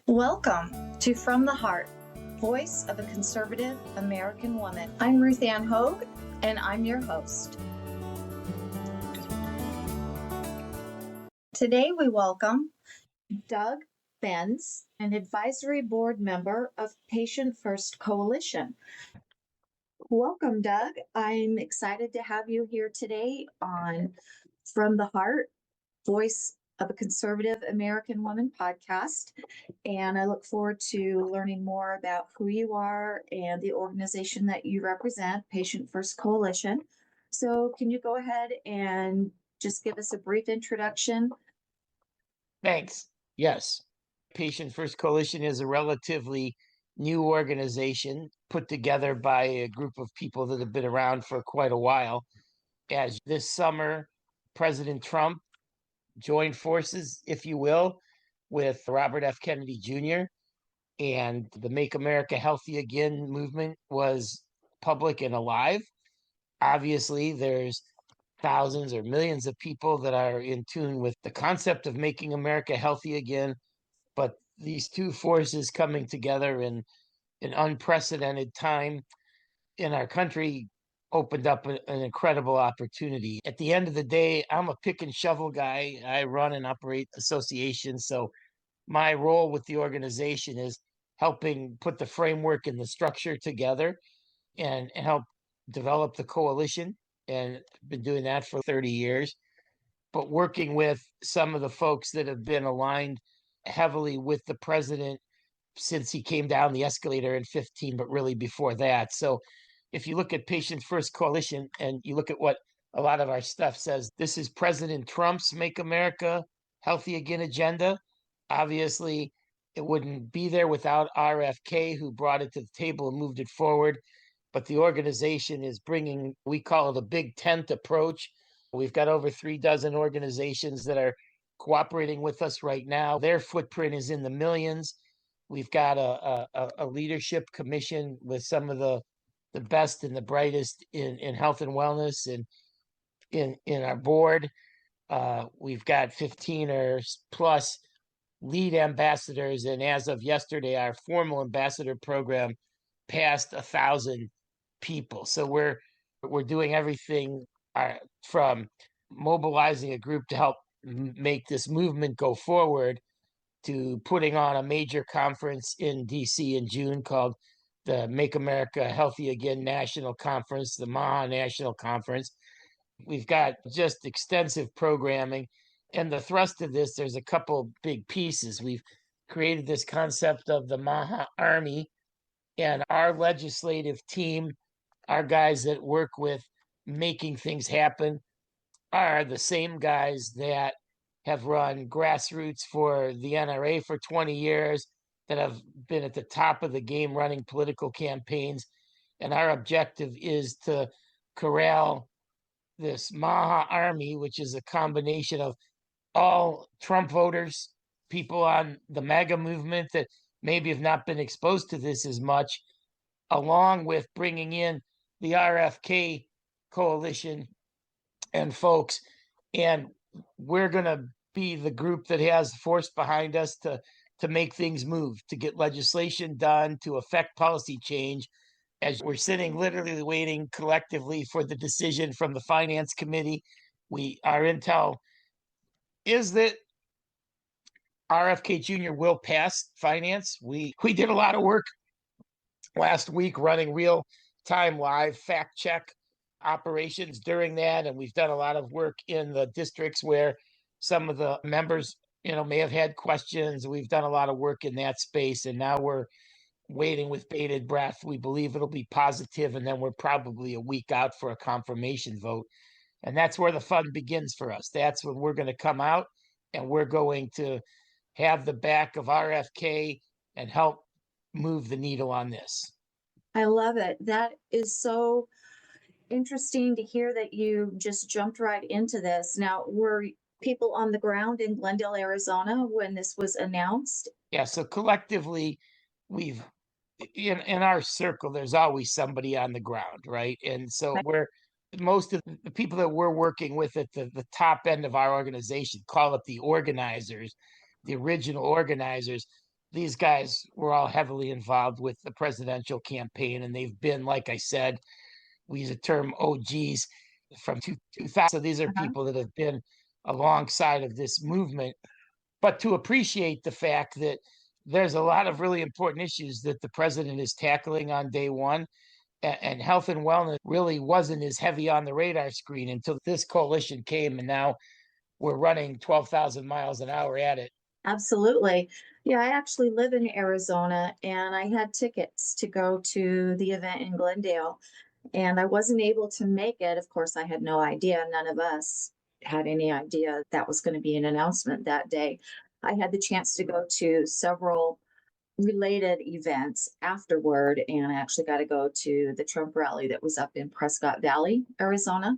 Welcome to From the Heart, Voice of a Conservative American Woman. I'm RuthAnn Hogue, and I'm your host. Today we welcome Doug Benz, an advisory board member of Patient First Coalition. Welcome, Doug. I'm excited to have you here today on From the Heart, Voice of a Conservative American Woman podcast. And I look forward to learning more about who you are and the organization that you represent, Patient First Coalition. So can you go ahead and just give us a brief introduction? Thanks. Yes. Patient First Coalition is a relatively new organization put together by a group of people that have been around for quite a while. As this summer, President Trump joined forces, if you will, with Robert F. Kennedy Jr., and the Make America Healthy Again movement was public and alive. Obviously, there's thousands or millions of people that are in tune with the concept of making America healthy again. But these two forces coming together in an unprecedented time in our country opened up an incredible opportunity. At the end of the day, I'm a pick and shovel guy. I run and operate associations. So my role with the organization is helping put the framework and the structure together and help develop the coalition. And been doing that for 30 years, but working with some of the folks that have been aligned heavily with the president since he came down the escalator in 2015, but really before that. So if you look at Patient First Coalition and you look at what a lot of our stuff says, this is President Trump's Make America Healthy Again agenda. Obviously, it wouldn't be there without RFK, who brought it to the table and moved it forward. But the organization is bringing, we call it a big tent approach. We've got over 36 organizations that are cooperating with us right now. Their footprint is in the millions. We've got a leadership commission with some of the best and the brightest in health and wellness and in our board. We've got 15 or plus lead ambassadors. And as of yesterday, our formal ambassador program passed 1,000 people. So we're doing everything from mobilizing a group to help make this movement go forward to putting on a major conference in DC in June called the Make America Healthy Again National Conference, the MAHA National Conference. We've got just extensive programming. And the thrust of this, there's a couple big pieces. We've created this concept of the MAHA Army, and our legislative team, our guys that work with making things happen, are the same guys that have run grassroots for the NRA for 20 years, that have been at the top of the game running political campaigns. And our objective is to corral this MAHA Army, which is a combination of all Trump voters, people on the MAGA movement that maybe have not been exposed to this as much, along with bringing in the RFK coalition and folks. And we're going to be the group that has force behind us to make things move, to get legislation done, to affect policy change. As we're sitting literally waiting collectively for the decision from the Finance Committee, our intel is that RFK Jr. will pass finance. We did a lot of work last week running real-time live fact-check operations during that, and we've done a lot of work in the districts where some of the members, may have had questions. We've done a lot of work in that space, and now we're waiting with bated breath. We believe it'll be positive, and then we're probably a week out for a confirmation vote. And that's where the fun begins for us. That's when we're going to come out, and we're going to have the back of RFK and help move the needle on this. I love it. That is so interesting to hear that you just jumped right into this. Now, were people on the ground in Glendale, Arizona when this was announced? Yeah, so collectively, we've in our circle, there's always somebody on the ground, right? And so most of the people that we're working with at the top end of our organization, call it the organizers, the original organizers, these guys were all heavily involved with the presidential campaign, and they've been, like I said, we use the term OGs from 2000. So these are Uh-huh. people that have been alongside of this movement. But to appreciate the fact that there's a lot of really important issues that the president is tackling on day one, and health and wellness really wasn't as heavy on the radar screen until this coalition came, and now we're running 12,000 miles an hour at it. Absolutely. Yeah, I actually live in Arizona and I had tickets to go to the event in Glendale and I wasn't able to make it. Of course, I had no idea. None of us had any idea that was going to be an announcement that day. I had the chance to go to several related events afterward, and I actually got to go to the Trump rally that was up in Prescott Valley, Arizona.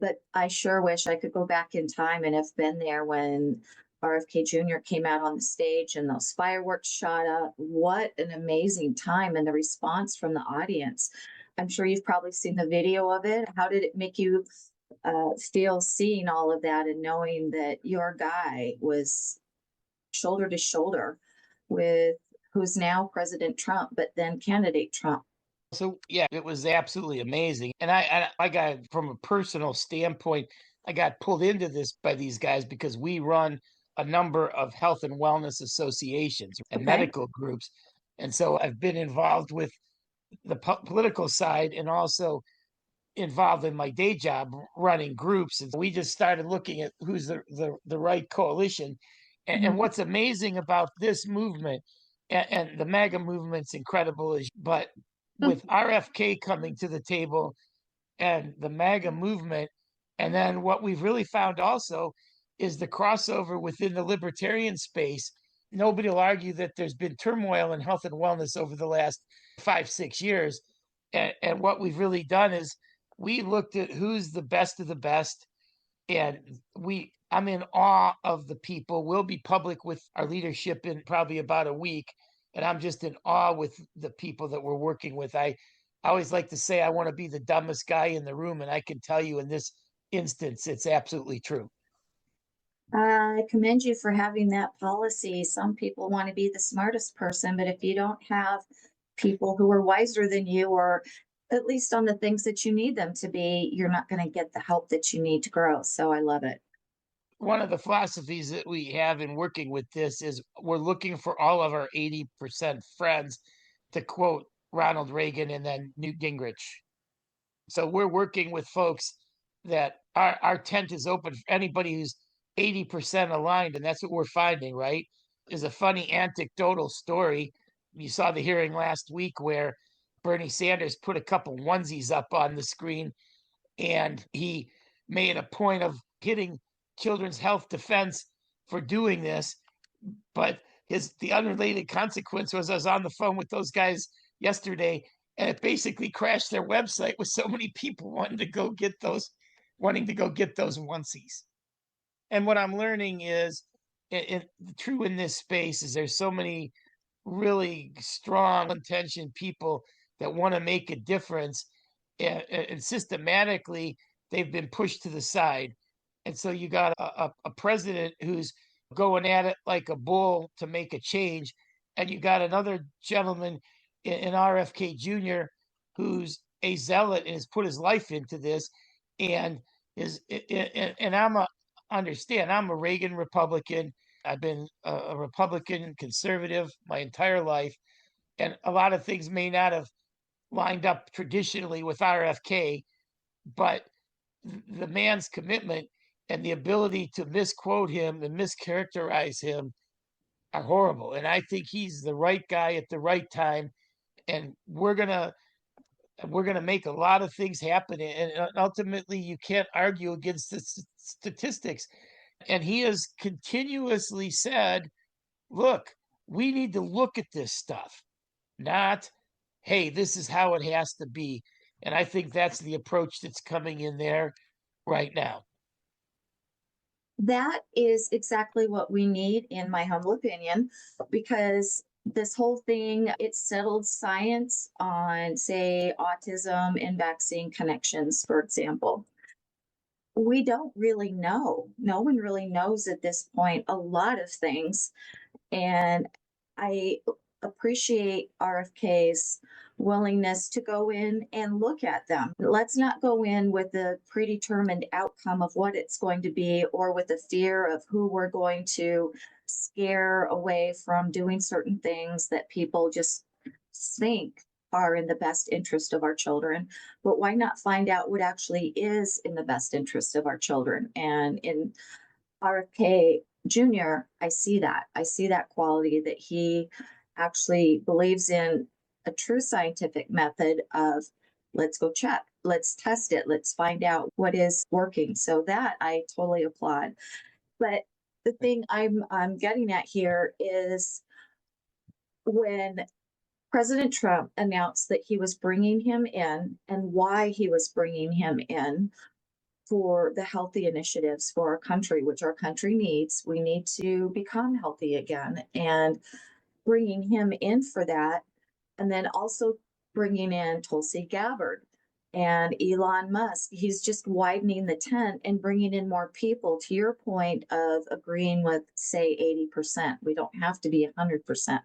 But I sure wish I could go back in time and have been there when RFK Jr. came out on the stage and those fireworks shot up. What an amazing time, and the response from the audience. I'm sure you've probably seen the video of it. How did it make you feel seeing all of that and knowing that your guy was shoulder to shoulder with who's now President Trump, but then candidate Trump? So yeah, it was absolutely amazing. And I got, from a personal standpoint, I got pulled into this by these guys because we run a number of health and wellness associations and Okay. medical groups. And so I've been involved with the political side and also involved in my day job running groups. And we just started looking at who's the right coalition. And Mhm. what's amazing about this movement, and the MAGA movement's incredible, is but with RFK coming to the table and the MAGA movement, and then what we've really found also is the crossover within the libertarian space. Nobody will argue that there's been turmoil in health and wellness over the last 5, 6 years. And what we've really done is we looked at who's the best of the best, and I'm in awe of the people. We'll be public with our leadership in probably about a week, and I'm just in awe with the people that we're working with. I always like to say I want to be the dumbest guy in the room, and I can tell you in this instance it's absolutely true. I commend you for having that policy. Some people want to be the smartest person, but if you don't have people who are wiser than you, or at least on the things that you need them to be, you're not going to get the help that you need to grow. So I love it. One of the philosophies that we have in working with this is we're looking for all of our 80% friends, to quote Ronald Reagan and then Newt Gingrich. So we're working with folks that our tent is open for anybody who's 80% aligned. And that's what we're finding, right? Is a funny anecdotal story. You saw the hearing last week where Bernie Sanders put a couple onesies up on the screen, and he made a point of hitting Children's Health Defense for doing this. But the unrelated consequence was I was on the phone with those guys yesterday, and it basically crashed their website with so many people wanting to go get those onesies. And what I'm learning is, true in this space, is there's so many really strong intentioned people that want to make a difference, and systematically they've been pushed to the side. And so you got a president who's going at it like a bull to make a change, and you got another gentleman in RFK Jr. who's a zealot and has put his life into this, and and I'm a Reagan Republican. I've been a Republican conservative my entire life, and a lot of things may not have lined up traditionally with RFK, but the man's commitment and the ability to misquote him and mischaracterize him are horrible. And I think he's the right guy at the right time, and we're gonna make a lot of things happen. And ultimately, you can't argue against the statistics. And he has continuously said, look, we need to look at this stuff, not, hey, this is how it has to be. And I think that's the approach that's coming in there right now. That is exactly what we need, in my humble opinion, because this whole thing, it settled science on, say, autism and vaccine connections, for example. We don't really know. No one really knows at this point a lot of things. And I appreciate RFK's willingness to go in and look at them. Let's not go in with the predetermined outcome of what it's going to be or with the fear of who we're going to scare away from doing certain things that people just think are in the best interest of our children. But why not find out what actually is in the best interest of our children? And in RFK Jr., I see that. I see that quality that he actually believes in a true scientific method of let's go check, let's test it, let's find out what is working. So that I totally applaud. But the thing I'm getting at here is when President Trump announced that he was bringing him in and why he was bringing him in for the healthy initiatives for our country, which our country needs. We need to become healthy again, and bringing him in for that. And then also bringing in Tulsi Gabbard and Elon Musk. He's just widening the tent and bringing in more people, to your point of agreeing with, say, 80%. We don't have to be 100%.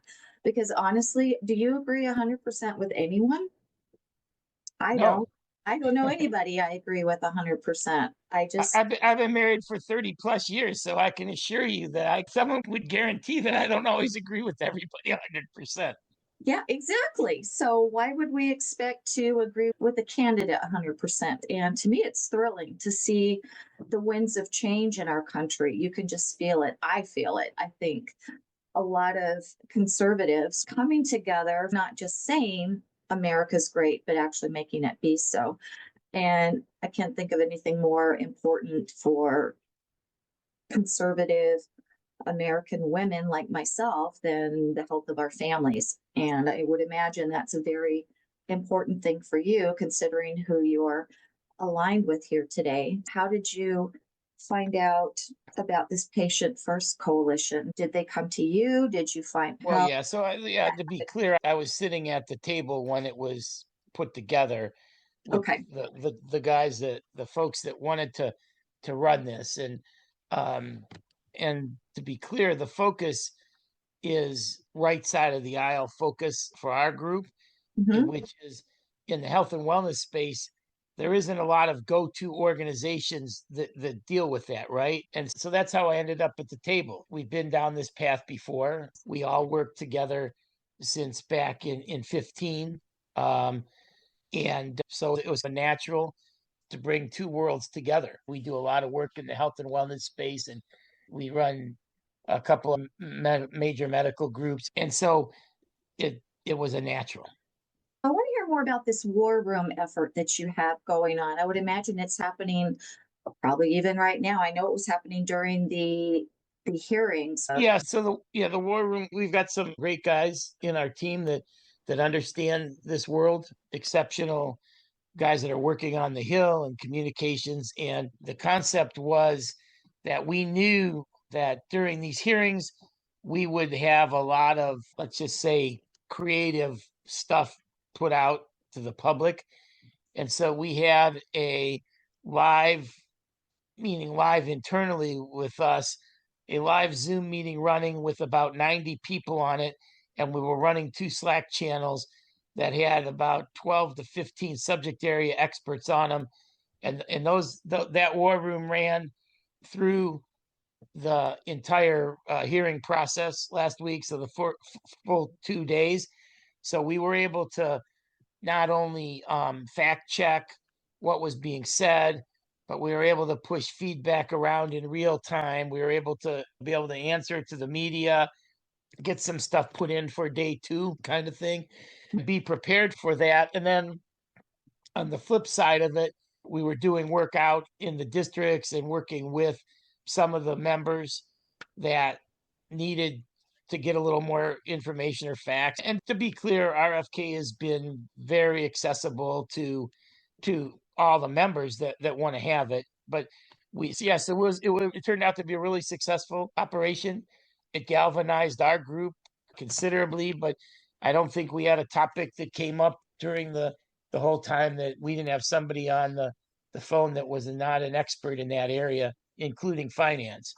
Because honestly, do you agree 100% with anyone? I No. don't. I don't know anybody I agree with 100%. I've been married for 30 plus years, so I can assure you that someone would guarantee that I don't always agree with everybody 100%. Yeah, exactly. So why would we expect to agree with a candidate 100%? And to me, it's thrilling to see the winds of change in our country. You can just feel it. I feel it. I think a lot of conservatives coming together, not just saying America's great, but actually making it be so. And I can't think of anything more important for conservative American women like myself than the health of our families. And I would imagine that's a very important thing for you, considering who you're aligned with here today. How did you find out about this Patient First Coalition? Did they come to you? Did you find Well, help? yeah. So, yeah, to be clear, I was sitting at the table when it was put together with Okay. the guys the folks that wanted to run this, um and to be clear, the focus is right side of the aisle focus for our group, Mm-hmm. which is in the health and wellness space. There isn't a lot of go-to organizations that deal with that, right? And so that's how I ended up at the table. We've been down this path before. We all worked together since back in 15. And so it was a natural to bring two worlds together. We do a lot of work in the health and wellness space, and we run a couple of major medical groups. And so it was a natural. I want to hear more about this war room effort that you have going on. I would imagine it's happening probably even right now. I know it was happening during the hearings. Yeah, so the war room, we've got some great guys in our team that understand this world, exceptional guys that are working on the Hill and communications. And the concept was that we knew that during these hearings, we would have a lot of, let's just say, creative stuff put out to the public. And so we had a live, meaning live internally with us, a live Zoom meeting running with about 90 people on it. And we were running two Slack channels that had about 12 to 15 subject area experts on them. And that war room ran through the entire hearing process last week. So the full 2 days. So we were able to not only fact check what was being said, but we were able to push feedback around in real time. We were able to answer to the media, get some stuff put in for day two, kind of thing, be prepared for that. And then on the flip side of it, we were doing work out in the districts and working with some of the members that needed to get a little more information or facts. And to be clear, RFK has been very accessible to all the members that want to have it. But yes, it turned out to be a really successful operation. It galvanized our group considerably, but I don't think we had a topic that came up during the whole time that we didn't have somebody on the phone that was not an expert in that area, including finance.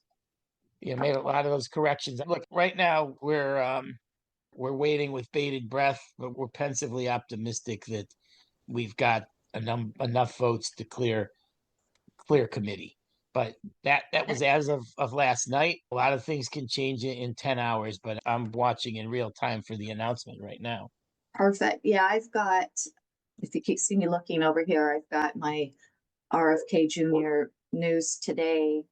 You made a lot of those corrections. Look, right now we're we're waiting with bated breath, but we're pensively optimistic that we've got enough votes to clear committee. But that was as of last night. A lot of things can change in 10 hours, but I'm watching in real time for the announcement right now. Perfect. Yeah, I've got, if you keep seeing me looking over here, I've got my RFK Jr. News Today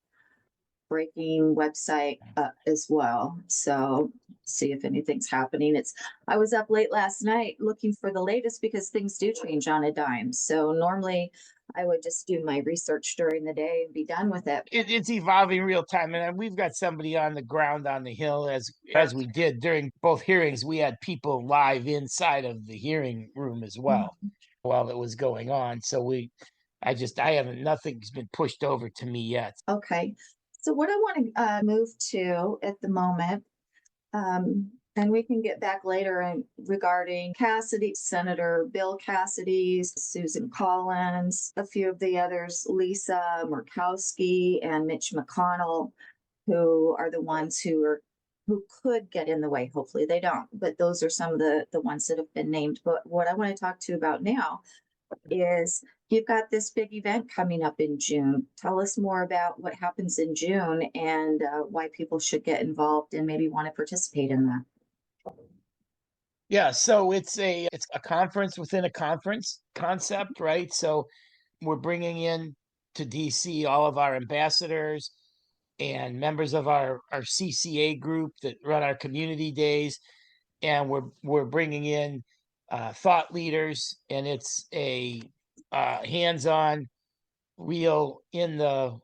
breaking website up as well. So see if anything's happening. I was up late last night looking for the latest because things do change on a dime. So normally I would just do my research during the day and be done with it. It's evolving real time, and we've got somebody on the ground on the Hill as we did during both hearings. We had people live inside of the hearing room as well while it was going on. So I haven't, nothing's been pushed over to me yet. Okay. So what I want to move to at the moment, and we can get back later regarding Cassidy, Senator Bill Cassidy, Susan Collins, a few of the others, Lisa Murkowski and Mitch McConnell, who are the ones who could get in the way. Hopefully they don't, but those are some of the ones that have been named. But what I want to talk to you about now is you've got this big event coming up in June. Tell us more about what happens in June and why people should get involved and maybe want to participate in that. Yeah, so it's a conference within a conference concept, right? So we're bringing in to DC all of our ambassadors and members of our CCA group that run our community days, and we're bringing in thought leaders, and it's a hands-on, real in the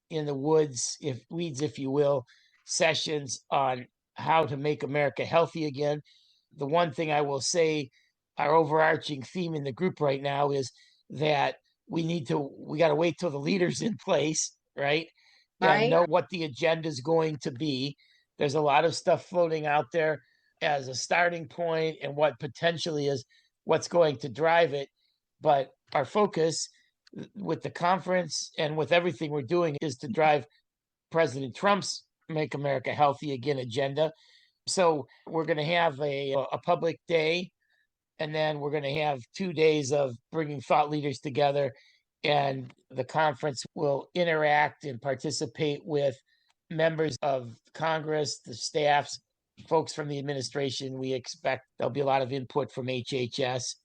woods, if you will, sessions on how to make America healthy again. The one thing I will say, our overarching theme in the group right now is that we got to wait till the leader's in place, right? And know what the agenda is going to be. There's a lot of stuff floating out there as a starting point and what potentially is what's going to drive it. But our focus with the conference and with everything we're doing is to drive President Trump's Make America Healthy Again agenda. So we're going to have a public day, and then we're going to have 2 days of bringing thought leaders together, and the conference will interact and participate with members of Congress, the staffs, folks from the administration. We expect there'll be a lot of input from HHS.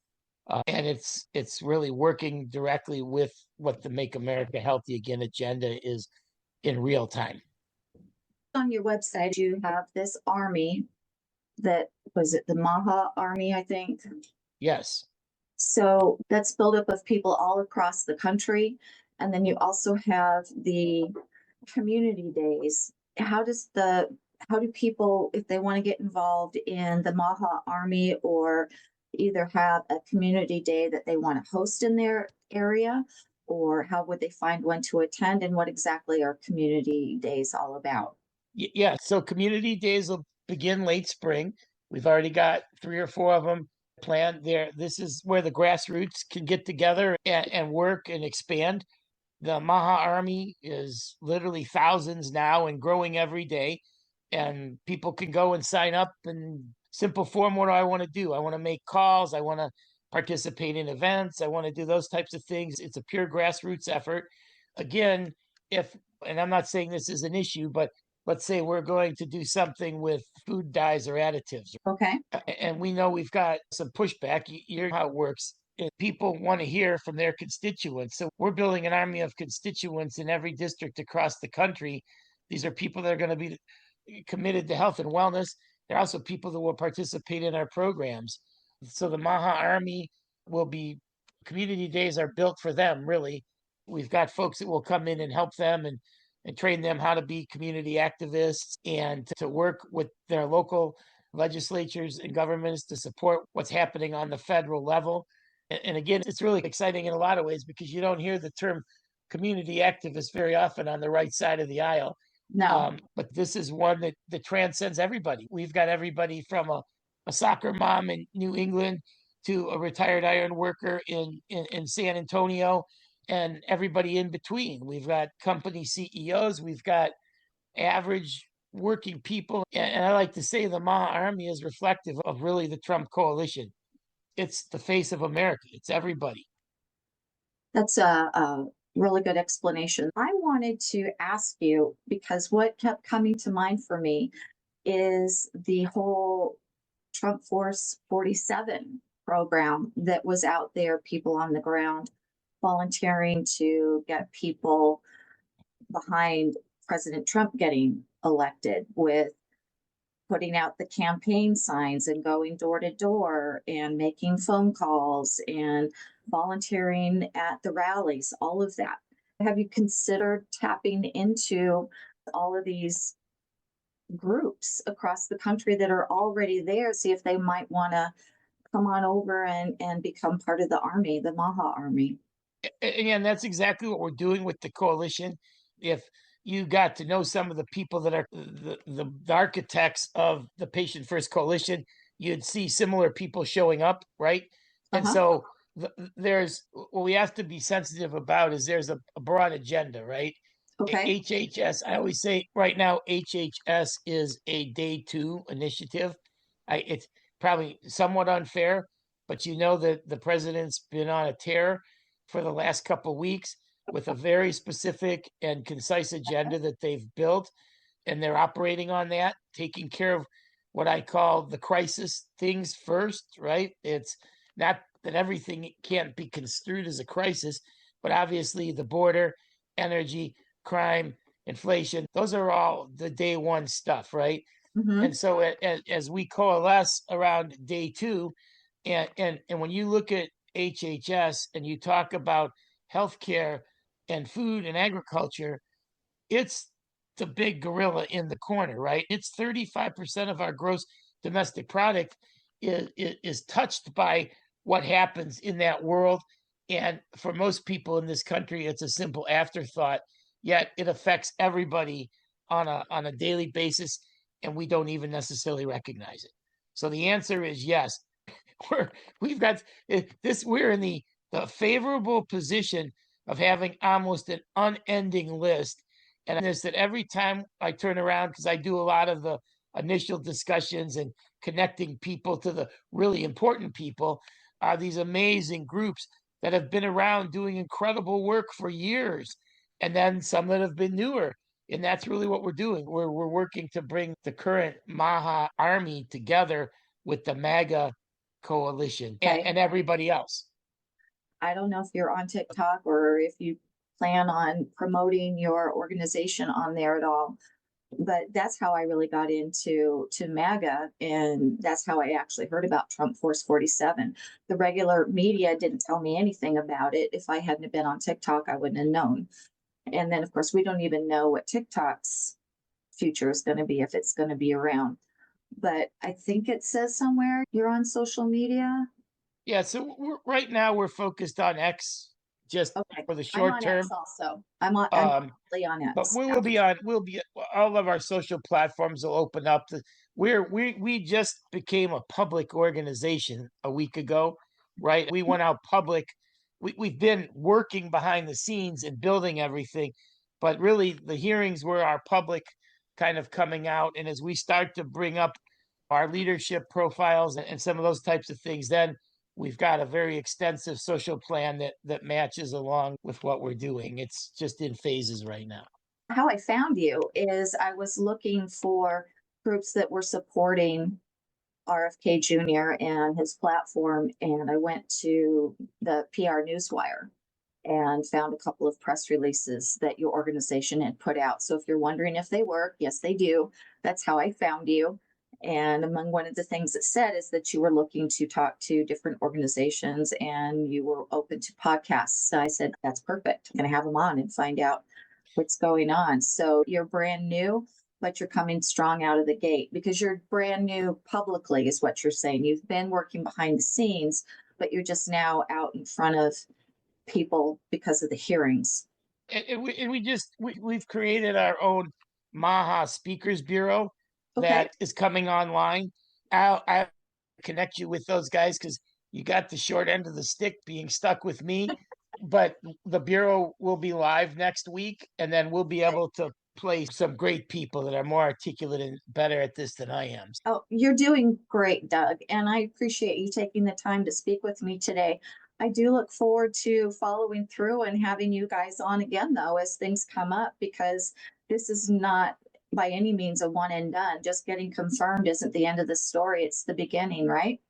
And it's really working directly with what the Make America Healthy Again agenda is in real time. On your website, you have this army that was it the MAHA army, I think. Yes. So that's built up of people all across the country. And then you also have the community days. How do people, if they want to get involved in the MAHA army or either have a community day that they want to host in their area, or how would they find one to attend, and what exactly are community days all about? Yeah, so community days will begin late spring. We've already got 3 or 4 of them planned there. This is where the grassroots can get together and work and expand. The MAHA Army is literally thousands now and growing every day. And people can go and sign up and simple form. What do I want to do? I want to make calls. I want to participate in events. I want to do those types of things. It's a pure grassroots effort. Again, and I'm not saying this is an issue, but let's say we're going to do something with food dyes or additives. Okay. And we know we've got some pushback. You know how it works. People want to hear from their constituents. So we're building an army of constituents in every district across the country. These are people that are going to be committed to health and wellness. They're also people that will participate in our programs. So the MAHA Army community days are built for them, really. We've got folks that will come in and help them and train them how to be community activists and to work with their local legislatures and governments to support what's happening on the federal level. And again, it's really exciting in a lot of ways because you don't hear the term community activist very often on the right side of the aisle. No. But this is one that transcends everybody. We've got everybody from a soccer mom in New England to a retired iron worker in San Antonio and everybody in between. We've got company CEOs, we've got average working people. And I like to say the MAHA Army is reflective of really the Trump coalition. It's the face of America. It's everybody. That's a really good explanation. I wanted to ask you because what kept coming to mind for me is the whole Trump Force 47 program that was out there, people on the ground volunteering to get people behind President Trump getting elected, with putting out the campaign signs and going door to door and making phone calls and volunteering at the rallies, all of that. Have you considered tapping into all of these groups across the country that are already there, see if they might want to come on over and become part of the army, the MAHA army? And that's exactly what we're doing with the coalition. If you got to know some of the people that are the architects of the Patient First Coalition, you'd see similar people showing up, right? And Uh-huh. so there's what we have to be sensitive about is there's a broad agenda, right? Okay. HHS, I always say right now, HHS is a day two initiative. It's probably somewhat unfair, but you know that the president's been on a tear for the last couple of weeks with a very specific and concise agenda that they've built, and they're operating on that, taking care of what I call the crisis things first, right? It's not that everything can't be construed as a crisis, but obviously the border, energy, crime, inflation, those are all the day one stuff, right? Mm-hmm. And so as we coalesce around day two, and when you look at HHS and you talk about healthcare and food and agriculture, it's the big gorilla in the corner, right? It's 35% of our gross domestic product is touched by what happens in that world. And for most people in this country, it's a simple afterthought, yet it affects everybody on a daily basis, and we don't even necessarily recognize it. So the answer is yes. We're we've got this. We're in the favorable position of having almost an unending list, and is that every time I turn around, because I do a lot of the initial discussions and connecting people to the really important people, are these amazing groups that have been around doing incredible work for years, and then some that have been newer. And that's really what we're doing. We're working to bring the current MAHA army together with the MAGA coalition Okay. and everybody else. I don't know if you're on TikTok or if you plan on promoting your organization on there at all, but that's how I really got into MAGA, and that's how I actually heard about Trump Force 47. The regular media didn't tell me anything about it. If I hadn't been on TikTok, I wouldn't have known. And then, of course, we don't even know what TikTok's future is going to be, if it's going to be around. But I think it says somewhere you're on social media. Yeah, so right now we're focused on X just Okay. for the I'm short on X term. also. I'm Um, totally on but X. we'll be all of our social platforms will open up. We just became a public organization a week ago, right? We went out public. We've been working behind the scenes and building everything, but really the hearings were our public kind of coming out. And as we start to bring up our leadership profiles and some of those types of things, then we've got a very extensive social plan that matches along with what we're doing. It's just in phases right now. How I found you is I was looking for groups that were supporting RFK Jr. and his platform, and I went to the PR Newswire and found a couple of press releases that your organization had put out. So if you're wondering if they work, yes, they do. That's how I found you. And among one of the things it said is that you were looking to talk to different organizations and you were open to podcasts. So I said, that's perfect. I'm going to have them on and find out what's going on. So you're brand new, but you're coming strong out of the gate because you're brand new publicly, is what you're saying. You've been working behind the scenes, but you're just now out in front of people because of the hearings. We've created our own MAHA Speakers Bureau Okay. that is coming online. I'll connect you with those guys because you got the short end of the stick being stuck with me. But the bureau will be live next week, and then we'll be able to place some great people that are more articulate and better at this than I am. Oh, you're doing great, Doug, and I appreciate you taking the time to speak with me today. I do look forward to following through and having you guys on again, though, as things come up, because this is not by any means a one and done. Just getting confirmed isn't the end of the story, it's the beginning, right?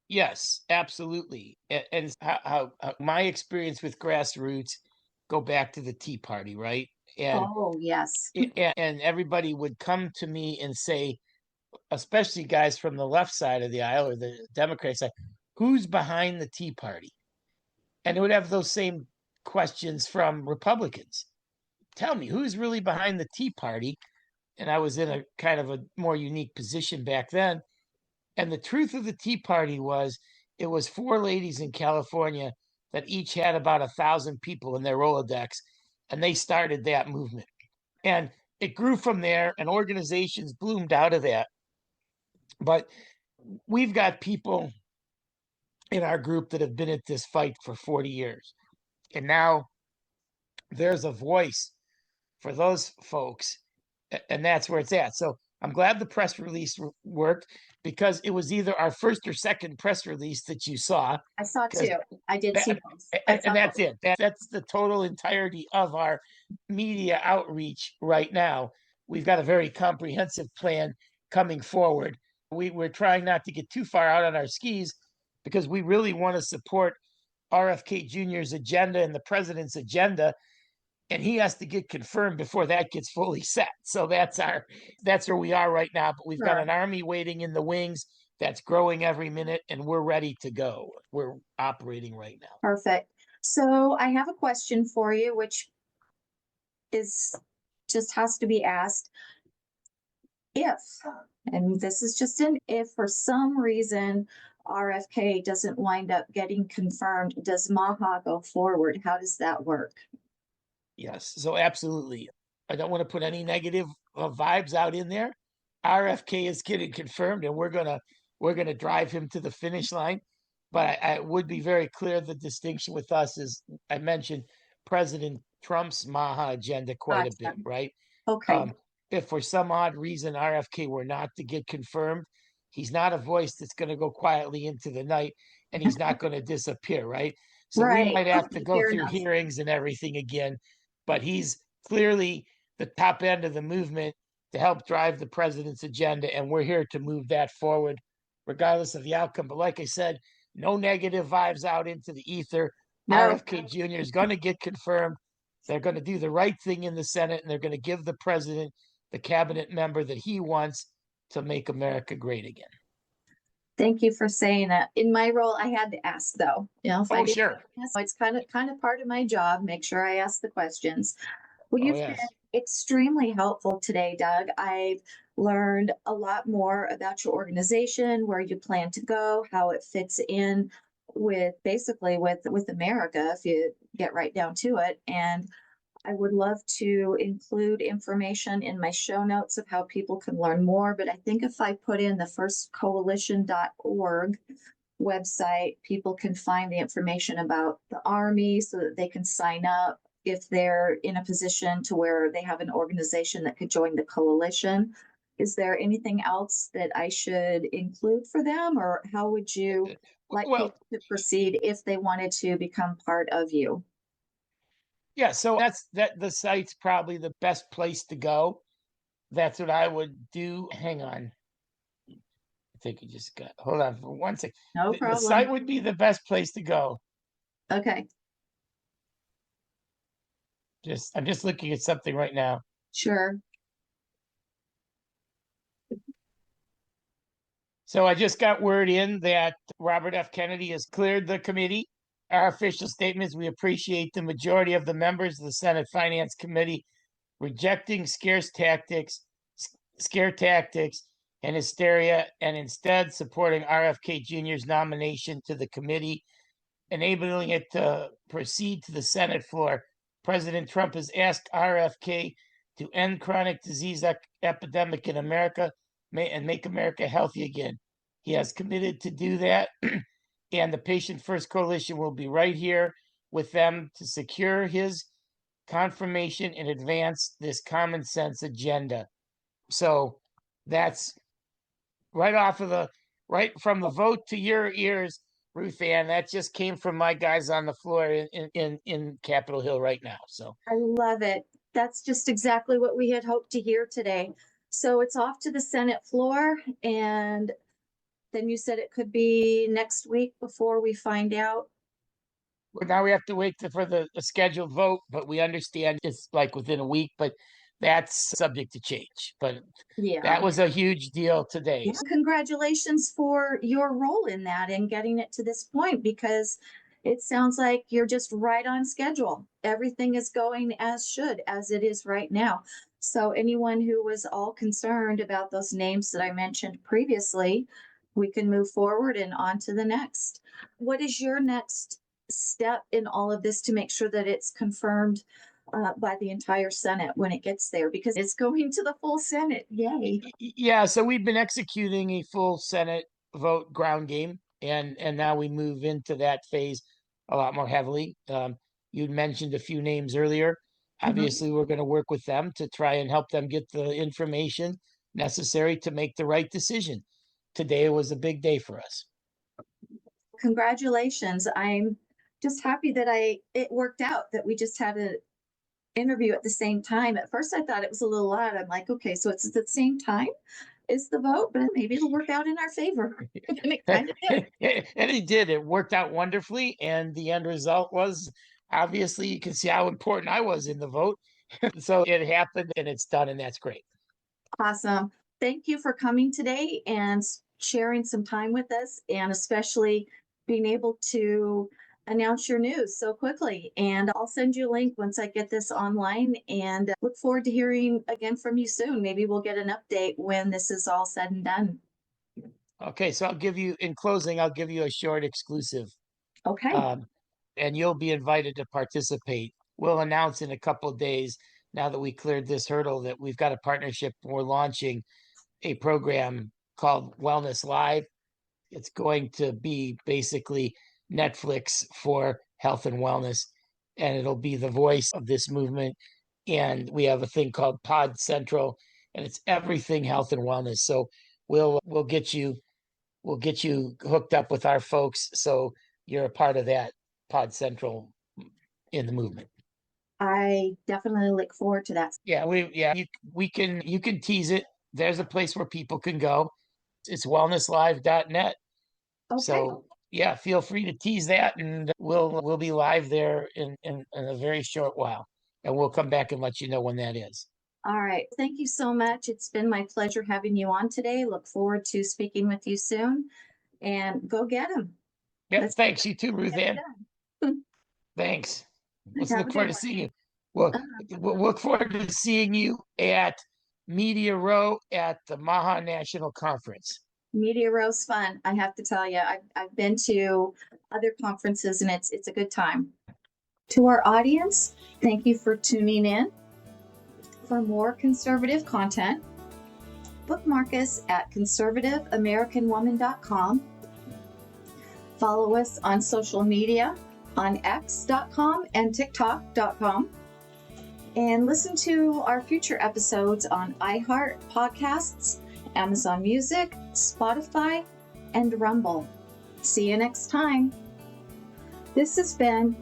Yes, absolutely. And how my experience with grassroots go back to the Tea Party, right? And Oh, yes. and everybody would come to me and say, especially guys from the left side of the aisle or the Democrat side, who's behind the Tea Party? And it would have those same questions from Republicans. Tell me, who's really behind the Tea Party? And I was in a kind of a more unique position back then. And the truth of the Tea Party was it was four ladies in California that each had about 1,000 people in their Rolodex, and they started that movement. And it grew from there, and organizations bloomed out of that. But we've got people in our group that have been at this fight for 40 years. And now there's a voice for those folks, and that's where it's at. So I'm glad the press release worked, because it was either our first or second press release that you saw. I saw Because two. I did see that, both. I saw and that's both. it. That's the total entirety of our media outreach right now. We've got a very comprehensive plan coming forward. We're trying not to get too far out on our skis, because we really want to support RFK Jr.'s agenda and the president's agenda, and he has to get confirmed before that gets fully set. So that's where we are right now. But we've got Sure. an army waiting in the wings that's growing every minute, and we're ready to go. We're operating right now. Perfect. So I have a question for you, which is just has to be asked. If, and this is just an if, for some reason RFK doesn't wind up getting confirmed, does MAHA go forward? How does that work? Yes, so absolutely. I don't want to put any negative vibes out in there. RFK is getting confirmed, and we're gonna drive him to the finish line. But I would be very clear, the distinction with us is, I mentioned President Trump's MAHA agenda quite a Gotcha. bit, right? Okay. If for some odd reason RFK were not to get confirmed, he's not a voice that's going to go quietly into the night, and he's not going to disappear, right? So we Right. might have to Okay, go fair through enough. hearings and everything again, but he's clearly the top end of the movement to help drive the president's agenda, and we're here to move that forward regardless of the outcome. But like I said, no negative vibes out into the ether. No, RFK Jr. is going to get confirmed. They're going to do the right thing in the Senate, and they're going to give the president the cabinet member that he wants to make America great again. thank you for saying that. In my role, I had to ask though. If I Oh, didn't sure. ask, it's kind of part of my job. Make sure I ask the questions. Well, Oh, you've been yes. extremely helpful today, Doug. I've learned a lot more about your organization, where you plan to go, how it fits in with basically with America, if you get right down to it. And I would love to include information in my show notes of how people can learn more. But I think if I put in the firstcoalition.org website, people can find the information about the Army so that they can sign up if they're in a position to where they have an organization that could join the coalition. Is there anything else that I should include for them, or how would you like Well, people to proceed if they wanted to become part of you? yeah, so the site's probably the best place to go. That's what I would do. Hang on. I think you just got, hold on for 1 second. No The site problem. would be the best place to go. Okay, I'm just looking at something right now. sure. So I just got word in that Robert F. Kennedy has cleared the committee. Our official statements: we appreciate the majority of the members of the Senate Finance Committee rejecting scare tactics, and hysteria, and instead supporting RFK Jr.'s nomination to the committee, enabling it to proceed to the Senate floor. President Trump has asked RFK to end chronic disease epidemic in America and make America healthy again. He has committed to do that, and the Patient First Coalition will be right here with them to secure his confirmation and advance this common sense agenda. So that's right from the vote to your ears, RuthAnn. That just came from my guys on the floor in Capitol Hill right now. So I love it. That's just exactly what we had hoped to hear today. So it's off to the Senate floor, and then you said it could be next week before we find out. well, now we have to wait for the scheduled vote, but we understand it's like within a week, but that's subject to change. But Yeah. that was a huge deal today. Yeah. Congratulations for your role in that and getting it to this point, because it sounds like you're just right on schedule. Everything is going as it is right now. So anyone who was all concerned about those names that I mentioned previously, we can move forward and on to the next. What is your next step in all of this to make sure that it's confirmed by the entire Senate when it gets there? Because it's going to the full Senate. Yay. Yeah, so we've been executing a full Senate vote ground game, and now we move into that phase a lot more heavily. You'd mentioned a few names earlier. Obviously, we're going to work with them to try and help them get the information necessary to make the right decision. Today was a big day for us. Congratulations. I'm just happy that it worked out that we just had an interview at the same time. At first I thought it was a little odd. I'm like, okay, so it's at the same time is the vote, but maybe it'll work out in our favor. And it kind of did. And it did. It worked out wonderfully, and the end result was obviously you can see how important I was in the vote. So it happened and it's done, and that's great. Awesome. Thank you for coming today and sharing some time with us, and especially being able to announce your news so quickly. And I'll send you a link once I get this online, and look forward to hearing again from you soon. Maybe we'll get an update when this is all said and done. Okay, so in closing, I'll give you a short exclusive. Okay. And you'll be invited to participate. We'll announce in a couple of days, now that we cleared this hurdle, that we've got a partnership. We're launching a program called Wellness Live. It's going to be basically Netflix for health and wellness, and it'll be the voice of this movement. And we have a thing called Pod Central, and it's everything health and wellness. So we'll get you hooked up with our folks, so you're a part of that Pod Central in the movement. I definitely look forward to that. Yeah, you can tease it. There's a place where people can go. It's wellnesslive.net. Okay. So yeah, feel free to tease that, and we'll be live there in a very short while, and we'll come back and let you know when that is. All right. Thank you so much. It's been my pleasure having you on today. Look forward to speaking with you soon, and go get them. Yeah, thanks. You too, RuthAnn. Thanks. Let's look forward to seeing you. Well, we'll look forward to seeing you at Media Row at the MAHA National Conference. Media Row's fun. I have to tell you, I've been to other conferences, and it's a good time. To our audience, thank you for tuning in. For more conservative content, bookmark us at conservativeamericanwoman.com. Follow us on social media on x.com and tiktok.com. And listen to our future episodes on iHeart Podcasts, Amazon Music, Spotify, and Rumble. See you next time. This has been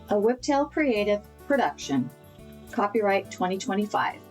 a Whiptail Creative production. Copyright 2025.